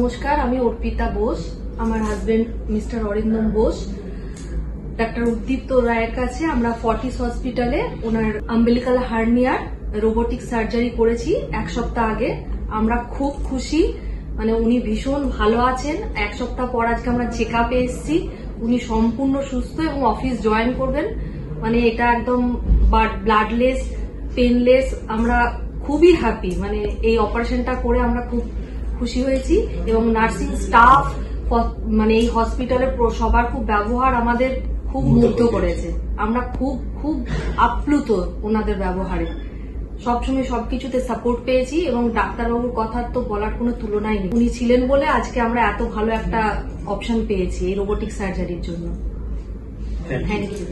নমস্কার, আমি অর্পিতা বোস। আমার হাজবেন্ড মিস্টার অরিন্দম বোস ডাক্তার উদ্দীপ্ত রায়ের কাছে আমরা ফর্টিস হসপিটালে ওনার আম্বিলিকাল হার্নিয়ার রোবোটিক সার্জারি করেছি 1 সপ্তাহ আগে। আমরা খুব খুশি, মানে উনি ভীষণ ভালো আছেন। 1 সপ্তাহ পর আজকে আমরা চেক আপে এসেছি। উনি সম্পূর্ণ সুস্থ এবং অফিস জয়েন করবেন। মানে এটা একদম ব্লাডলেস, পেনলেস। আমরা খুবই হ্যাপি, মানে এই অপারেশনটা করে আমরা খুব খুশি হয়েছি। এবং নার্সিং স্টাফ, মানে এই হসপিটালের সবার খুব ব্যবহার আমাদের খুব মুগ্ধ করেছে। আমরা খুব আপ্লুত ওনাদের ব্যবহারে। সবসময় সবকিছুতে সাপোর্ট পেয়েছি এবং ডাক্তারবাবুর কথার তো বলার কোনো তুলনাই নেই। উনি ছিলেন বলে আজকে আমরা এত ভালো একটা অপশন পেয়েছি এই রোবোটিক সার্জারির জন্য। Thank you.